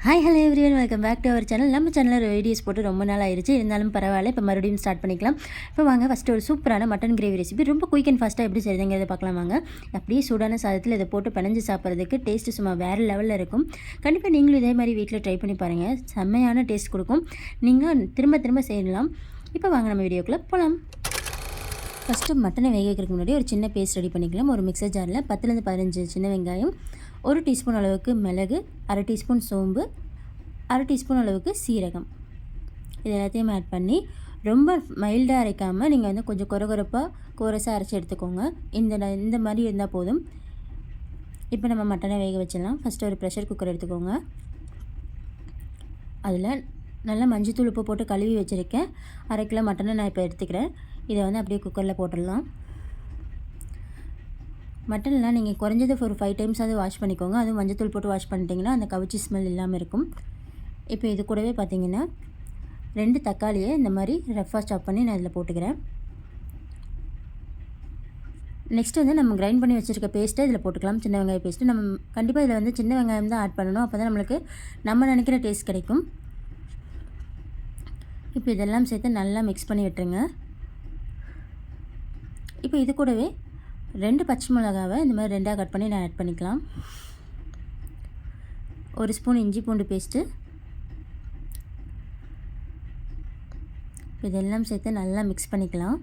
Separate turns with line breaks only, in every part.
Hi hello everyone, welcome back to our channel. நம்ம சேனலில் videos போட்டு ரொம்ப நாள் ஆயிடுச்சு, இருந்தாலும் பரவாயில்ல. இப்போ மறுபடியும் ஸ்டார்ட் பண்ணிக்கலாம். இப்போ வாங்க ஃபஸ்ட்டு ஒரு சூப்பரான மட்டன் கிரேவி ரெசிபி ரொம்ப குயிக் அண்ட் ஃபாஸ்ட்டாக எப்படி செய்யுதுங்கிறத பார்க்கலாம். வாங்க. அப்படியே சூடான சாதத்தில் இதை போட்டு பிணைஞ்சு சாப்பிட்றதுக்கு டேஸ்ட்டு சும்மா வேறு லெவலில் இருக்கும். கண்டிப்பாக நீங்களும் இதே மாதிரி வீட்டில் ட்ரை பண்ணி பாருங்கள், செம்மையான டேஸ்ட் கொடுக்கும். நீங்கள் திரும்ப திரும்ப செய்யலாம். இப்போ வாங்க நம்ம வீடியோக்குள்ளே போகலாம். ஃபஸ்ட்டு மட்டனை வேக வைக்கிறதுக்கு முன்னாடி ஒரு சின்ன பேஸ்ட் ரெடி பண்ணிக்கலாம். ஒரு மிக்சர் ஜாரில் 10-15 சின்ன வெங்காயம், 1 டீஸ்பூன் அளவுக்கு மிளகு, 1/2 டீஸ்பூன் சோம்பு, 1/2 டீஸ்பூன் அளவுக்கு சீரகம், இது எல்லாத்தையும் ஆட் பண்ணி ரொம்ப மைல்டாக அரைக்காமல் நீங்கள் வந்து கொஞ்சம் கொரகொரப்பாக கோரஸாக அரைச்சி எடுத்துக்கோங்க. இந்த மாதிரி இருந்தால் போதும். இப்போ நம்ம மட்டனை வேக வச்சிடலாம். ஃபஸ்ட்டு ஒரு ப்ரெஷர் குக்கர் எடுத்துக்கோங்க. அதில் நல்லா மஞ்சத்தூள் உப்பு போட்டு கழுவி வச்சுருக்கேன் 1/2 கிலோ மட்டனை நான் இப்போ எடுத்துக்கிறேன். இதை வந்து அப்படியே குக்கரில் போட்டுடலாம். மட்டன்லாம் நீங்கள் குறைஞ்சது ஒரு 5 டைம்ஸாவது வாஷ் பண்ணிக்கோங்க. அதுவும் மஞ்சத்தூள் போட்டு வாஷ் பண்ணிட்டீங்கன்னா அந்த கவிச்சி ஸ்மெல் இல்லாமல் இருக்கும். இப்போ இது கூடவே பார்த்திங்கன்னா 2 தக்காளியை இந்த மாதிரி ரஃப்பாக சாப் பண்ணி நான் இதில் போட்டுக்கிறேன். நெக்ஸ்ட் வந்து நம்ம கிரைண்ட் பண்ணி வச்சுருக்க பேஸ்ட்டை இதில் போட்டுக்கலாம். சின்ன வெங்காய பேஸ்ட்டு நம்ம கண்டிப்பாக இதில் வந்து சின்ன வெங்காயம் தான் ஆட் பண்ணணும். அப்போ தான் நம்மளுக்கு நம்ம நினைக்கிற டேஸ்ட் கிடைக்கும். இப்போ இதெல்லாம் சேர்த்து நல்லா மிக்ஸ் பண்ணி விட்டுருங்க. இப்போ இது கூடவே 2 பச்சை மிளகாவை இந்த மாதிரி 2ஆக கட் பண்ணி நான் ஆட் பண்ணிக்கலாம். 1 ஸ்பூன் இஞ்சி பூண்டு பேஸ்ட்டு, இதெல்லாம் சேர்த்து நல்லா மிக்ஸ் பண்ணிக்கலாம்.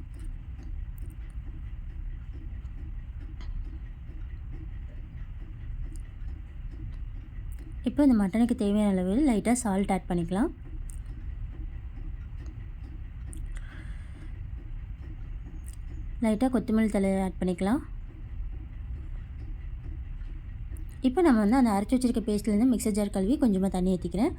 இப்போ இந்த மட்டனுக்கு தேவையான அளவில் லைட்டாக சால்ட் ஆட் பண்ணிக்கலாம். லைட்டாக கொத்தமல்லி தழை ஆட் பண்ணிக்கலாம். இப்போ நம்ம வந்து அந்த அரைச்சி வச்சுருக்க பேஸ்ட்லேருந்து மிக்சர் ஜார் கழுவி கொஞ்சமாக தண்ணி ஊற்றிக்கிறேன்.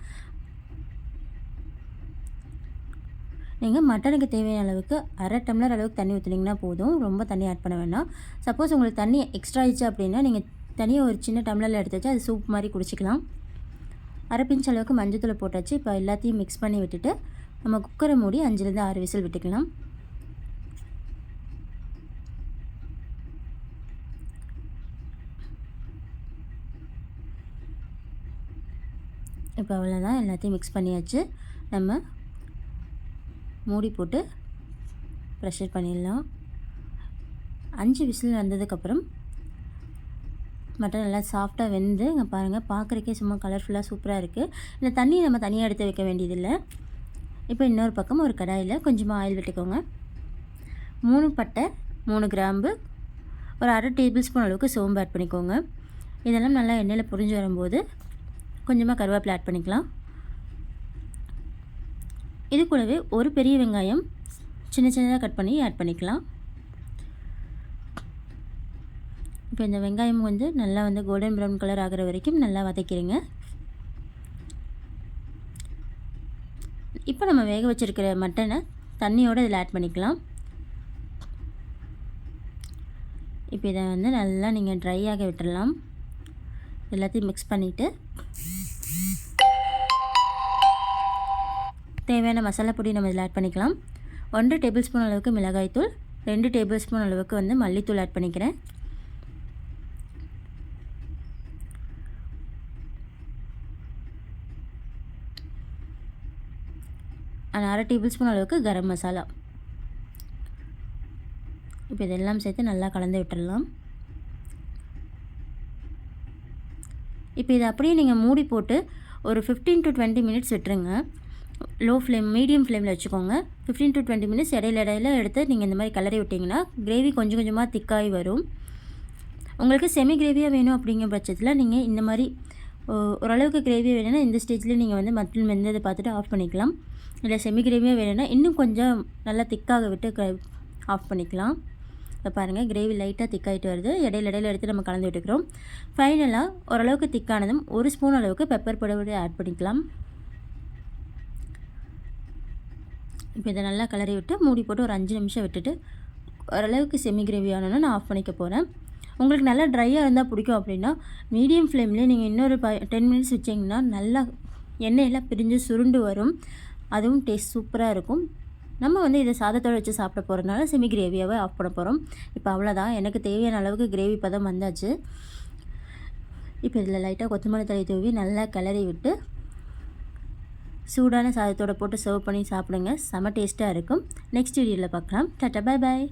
நீங்கள் மட்டனுக்கு தேவையான அளவுக்கு 1/2 டம்ளர் அளவுக்கு தண்ணி ஊற்றினீங்கன்னா போதும், ரொம்ப தண்ணி ஆட் பண்ண வேண்டாம். சப்போஸ் உங்களுக்கு தண்ணி எக்ஸ்ட்ரா ஆயிடுச்சு அப்படின்னா நீங்கள் தனியாக ஒரு சின்ன டம்ளரில் எடுத்து வச்சு அது சூப் மாதிரி குடிச்சிக்கலாம். 1/2 பிஞ்ச் அளவுக்கு மஞ்சத்தூளை போட்டாச்சு. இப்போ எல்லாத்தையும் மிக்ஸ் பண்ணி விட்டுட்டு நம்ம குக்கரை மூடி 5-6 விசில் விட்டுக்கலாம். இப்போ அவ்வளோதான், எல்லாத்தையும் மிக்ஸ் பண்ணியாச்சு. நம்ம மூடி போட்டு ப்ரெஷர் பண்ணிடலாம். 5 விசில் வந்ததுக்கப்புறம் மட்டன் நல்லா சாஃப்டாக வெந்து இங்கே பாருங்கள், பார்க்குறக்கே சும்மா கலர்ஃபுல்லாக சூப்பராக இருக்குது. இந்த தண்ணி நம்ம தனியாக எடுத்து வைக்க வேண்டியதில்லை. இப்போ இன்னொரு பக்கம் ஒரு கடாயில் கொஞ்சமாக ஆயில் விட்டுக்கோங்க. 3 பட்டை, 3 கிராம்பு, ஒரு 1/2 டேபிள் ஸ்பூன் அளவுக்கு சோம்பு ஆட் பண்ணிக்கோங்க. இதெல்லாம் நல்லா எண்ணெயில் பொரிஞ்சு வரும்போது கொஞ்சமாக கருவேப்பிலை ஆட் பண்ணிக்கலாம். இது கூடவே ஒரு பெரிய வெங்காயம் சின்ன சின்னதாக கட் பண்ணி ஆட் பண்ணிக்கலாம். இப்போ இந்த வெங்காயம் வந்து நல்லா வந்து கோல்டன் ப்ரௌன் கலர் ஆகிற வரைக்கும் நல்லா வதக்கிடுங்க. இப்போ நம்ம வேக வச்சுருக்கிற மட்டனை தண்ணியோடு இதில் ஆட் பண்ணிக்கலாம். இப்போ இதை வந்து நல்லா நீங்கள் ட்ரை ஆக விட்டுடலாம். எல்லாத்தையும் மிக்ஸ் பண்ணிவிட்டு தேவையான மசாலா பொடி நம்ம இதில் ஆட் பண்ணிக்கலாம். 1 டேபிள் ஸ்பூன் அளவுக்கு மிளகாய்த்தூள், 2 டேபிள் ஸ்பூன் அளவுக்கு வந்து மல்லித்தூள் ஆட் பண்ணிக்கிறேன். அண்ட் 1/2 டேபிள் ஸ்பூன் அளவுக்கு கரம் மசாலா. இப்போ இதெல்லாம் சேர்த்து நல்லா கலந்து விட்டுடலாம். இப்போ இதை அப்படியே நீங்கள் மூடி போட்டு ஒரு 15 to 20 மினிட்ஸ் விட்டுருங்க. லோ ஃப்ளேம் மீடியம் ஃப்ளேமில் வச்சுக்கோங்க. 15 to 20 மினிட்ஸ் இடையில எடுத்து நீங்கள் இந்த மாதிரி கிளறி விட்டிங்கன்னா கிரேவி கொஞ்சம் கொஞ்சமாக திக்காகி வரும். உங்களுக்கு செமி கிரேவியாக வேணும் அப்படிங்கிற பட்சத்தில் நீங்கள் இந்த மாதிரி ஓரளவுக்கு கிரேவியாக வேணும்னா இந்த ஸ்டேஜ்லேயே நீங்கள் வந்து மட்டன் வெந்ததை பார்த்துட்டு ஆஃப் பண்ணிக்கலாம். இல்லை செமி கிரேவியாக வேணும்னா இன்னும் கொஞ்சம் நல்லா திக்காக விட்டு ஆஃப் பண்ணிக்கலாம். இப்போ பாருங்கள், கிரேவி லைட்டாக திக்காகிட்டு வருது. இடையில எடுத்து நம்ம கலந்து விட்டுக்கிறோம். ஃபைனலாக ஓரளவுக்கு திக்கானதும் 1 ஸ்பூன் அளவுக்கு பெப்பர் பவுடர் ஆட் பண்ணிக்கலாம். இப்போ இதை நல்லா கிளறி விட்டு மூடி போட்டு ஒரு 5 நிமிஷம் விட்டுட்டு ஓரளவுக்கு செமி கிரேவி ஆனோன்னா நான் ஆஃப் பண்ணிக்க போகிறேன். உங்களுக்கு நல்லா ட்ரையாக இருந்தால் பிடிக்கும் அப்படின்னா மீடியம் ஃப்ளேம்லேயே நீங்கள் இன்னொரு 10 மினிட்ஸ் வச்சிங்கன்னா நல்லா எண்ணெயெல்லாம் பிரிஞ்சு சுருண்டு வரும். அதுவும் டேஸ்ட் சூப்பராக இருக்கும். நம்ம வந்து இதை சாதத்தோடு வச்சு சாப்பிட போகிறதுனால செமி கிரேவியாகவே ஆஃப் பண்ண போகிறோம். இப்போ அவ்வளோதான், எனக்கு தேவையான அளவுக்கு கிரேவி பதம் வந்தாச்சு. இப்போ இதில் லைட்டாக கொத்தமல்லி தழை தூவி நல்லா கிளறி விட்டு சூடான சாதத்தோட போட்டு சர்வ் பண்ணி சாப்பிடுங்க. செம டேஸ்ட்டாக இருக்கும். நெக்ஸ்ட் வீடியோவில் பார்க்கலாம். Tata, bye bye.